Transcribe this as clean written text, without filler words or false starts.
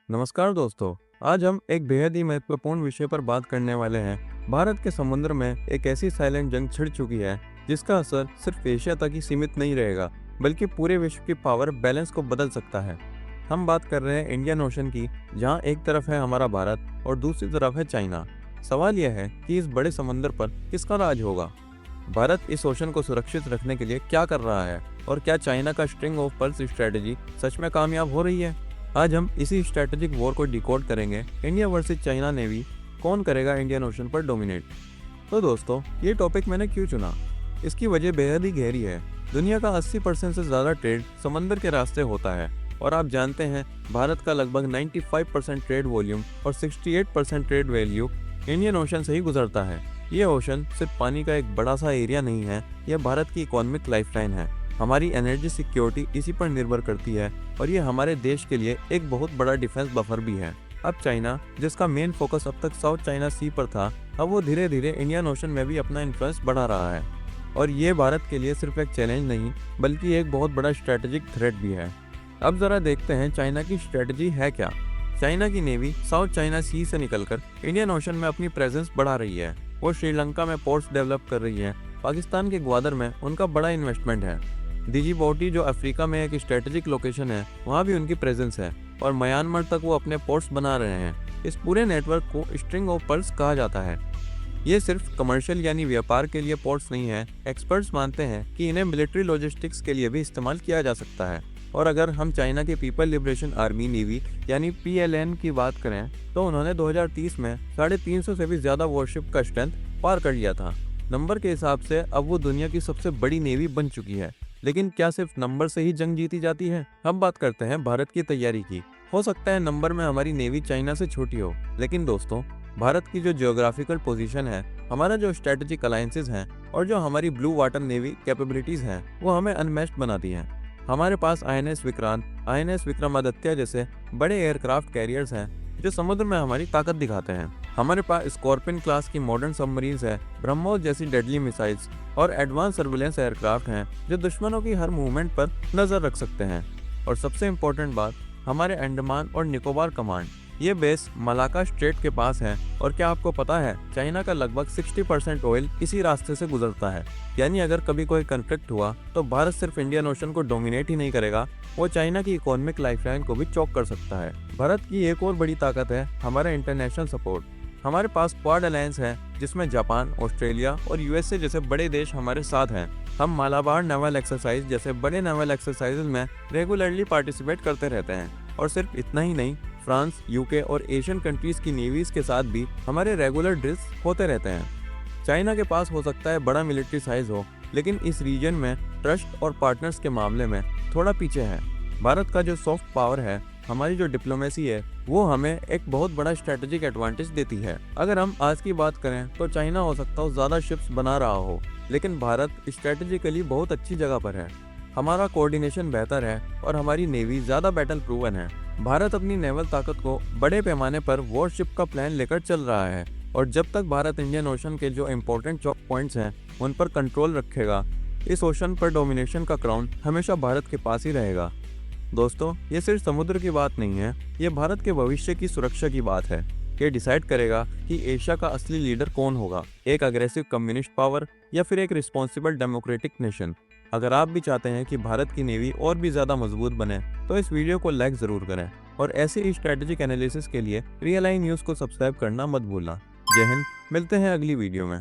नमस्कार दोस्तों। आज हम एक बेहद ही महत्वपूर्ण विषय पर बात करने वाले हैं। भारत के समुद्र में एक ऐसी साइलेंट जंग छिड़ चुकी है जिसका असर सिर्फ एशिया तक ही सीमित नहीं रहेगा, बल्कि पूरे विश्व की पावर बैलेंस को बदल सकता है। हम बात कर रहे हैं इंडियन ओशन की, जहां एक तरफ है हमारा भारत और दूसरी तरफ है चाइना। सवाल यह है कि इस बड़े समंदर पर किसका राज होगा। भारत इस ओशन को सुरक्षित रखने के लिए क्या कर रहा है, और क्या चाइना का स्ट्रिंग ऑफ पर्ल्स स्ट्रेटेजी सच में कामयाब हो रही है। आज हम इसी स्ट्रेटेजिक वॉर को डिकोड करेंगे। इंडिया वर्सेस चाइना नेवी, कौन करेगा इंडियन ओशन पर डोमिनेट। तो दोस्तों, ये टॉपिक मैंने क्यों चुना, इसकी वजह बेहद ही गहरी है। दुनिया का 80% से ज़्यादा ट्रेड समंदर के रास्ते होता है, और आप जानते हैं भारत का लगभग 95% ट्रेड वॉल्यूम और 68% ट्रेड वैल्यू इंडियन ओशन से ही गुजरता है। ये ओशन सिर्फ पानी का एक बड़ा सा एरिया नहीं है, यह भारत की इकोनॉमिक लाइफलाइन है। हमारी एनर्जी सिक्योरिटी इसी पर निर्भर करती है, और ये हमारे देश के लिए एक बहुत बड़ा डिफेंस बफर भी है। अब चाइना, जिसका मेन फोकस अब तक साउथ चाइना सी पर था, अब वो धीरे धीरे इंडियन ओशन में भी अपना इन्फ्लुएंस बढ़ा रहा है। और ये भारत के लिए सिर्फ एक चैलेंज नहीं, बल्कि एक बहुत बड़ा स्ट्रेटेजिक थ्रेट भी है। अब जरा देखते हैं चाइना की स्ट्रेटजी है क्या। चाइना की नेवी साउथ चाइना सी से निकलकर इंडियन ओशन में अपनी प्रेजेंस बढ़ा रही है। वो श्रीलंका में पोर्ट्स डेवलप कर रही है, पाकिस्तान के ग्वादर में उनका बड़ा इन्वेस्टमेंट है, डिजिबोटी जो अफ्रीका में एक स्ट्रेटेजिक लोकेशन है, वहाँ भी उनकी प्रेजेंस है, और म्यांमार तक वो अपने पोर्ट्स बना रहे हैं। इस पूरे नेटवर्क को स्ट्रिंग ऑफ पर्ल्स कहा जाता है। ये सिर्फ कमर्शियल यानी व्यापार के लिए पोर्ट्स नहीं है। एक्सपर्ट्स मानते हैं कि इन्हें मिलिट्री लॉजिस्टिक्स के लिए भी इस्तेमाल किया जा सकता है। और अगर हम चाइना के पीपल लिबरेशन आर्मी नेवी यानी PLN की बात करें, तो उन्होंने 2030 में 350 से भी ज्यादा वॉरशिप का स्ट्रेंथ पार कर लिया था। नंबर के हिसाब से अब वो दुनिया की सबसे बड़ी नेवी बन चुकी है। लेकिन क्या सिर्फ नंबर से ही जंग जीती जाती है। हम बात करते हैं भारत की तैयारी की। हो सकता है नंबर में हमारी नेवी चाइना से छोटी हो, लेकिन दोस्तों, भारत की जो जियोग्राफिकल पोजीशन है, हमारा जो स्ट्रेटेजिक अलायंसेस हैं, और जो हमारी ब्लू वाटर नेवी कैपेबिलिटीज हैं, वो हमें अनमैच्ड बनाती हैं। हमारे पास INS विक्रांत, INS विक्रमादित्य जैसे बड़े एयरक्राफ्ट कैरियर्स हैं जो समुद्र में हमारी ताकत दिखाते हैं। हमारे पास स्कॉर्पियन क्लास की मॉडर्न सबमरीन्स है, ब्रह्मोस जैसी डेडली मिसाइल्स और एडवांस सर्विलेंस एयरक्राफ्ट हैं जो दुश्मनों की हर मूवमेंट पर नजर रख सकते हैं। और सबसे इम्पोर्टेंट बात, हमारे अंडमान और निकोबार कमांड, ये बेस मलाका स्ट्रेट के पास है। और क्या आपको पता है, चाइना का लगभग 60% ऑयल इसी रास्ते से गुजरता है। यानी अगर कभी कोई कन्फ्लिक्ट हुआ तो भारत सिर्फ इंडियन ओशन को डोमिनेट ही नहीं करेगा, वो चाइना की इकोनॉमिक लाइफलाइन को भी चौक कर सकता है। भारत की एक और बड़ी ताकत है हमारा इंटरनेशनल सपोर्ट। हमारे पास क्वाड अलायंस है, जिसमें जापान, ऑस्ट्रेलिया और USA जैसे बड़े देश हमारे साथ हैं। हम मालाबार नेवल एक्सरसाइज जैसे बड़े नेवल एक्सरसाइजेज में रेगुलरली पार्टिसिपेट करते रहते हैं। और सिर्फ इतना ही नहीं, फ्रांस, UK और एशियन कंट्रीज की नेवीज के साथ भी हमारे रेगुलर ड्रिल्स होते रहते हैं। चाइना के पास हो सकता है बड़ा मिलिट्री साइज हो, लेकिन इस रीजन में ट्रस्ट और पार्टनर्स के मामले में थोड़ा पीछे है। भारत का जो सॉफ्ट पावर है, हमारी जो डिप्लोमेसी है, वो हमें एक बहुत बड़ा स्ट्रेटेजिक एडवांटेज देती है। अगर हम आज की बात करें तो चाइना हो सकता हो ज्यादा शिप्स बना रहा हो, लेकिन भारत स्ट्रेटेजिकली बहुत अच्छी जगह पर है। हमारा कोऑर्डिनेशन बेहतर है और हमारी नेवी ज्यादा बैटल प्रूवन है। भारत अपनी नेवल ताकत को बड़े पैमाने पर वॉरशिप का प्लान लेकर चल रहा है, और जब तक भारत इंडियन ओशन के जो इम्पोर्टेंट चौक पॉइंट्स हैं उन पर कंट्रोल रखेगा, इस ओशन पर डोमिनेशन का क्राउन हमेशा भारत के पास ही रहेगा। दोस्तों, ये सिर्फ समुद्र की बात नहीं है, ये भारत के भविष्य की सुरक्षा की बात है। ये डिसाइड करेगा कि एशिया का असली लीडर कौन होगा, एक अग्रेसिव कम्युनिस्ट पावर या फिर एक रिस्पॉन्सिबल डेमोक्रेटिक नेशन। अगर आप भी चाहते हैं कि भारत की नेवी और भी ज़्यादा मजबूत बने, तो इस वीडियो को लाइक ज़रूर करें, और ऐसे ही स्ट्रेटेजिक एनालिसिस के लिए रियल आई न्यूज़ को सब्सक्राइब करना मत भूलना। जय हिंद, मिलते हैं अगली वीडियो में।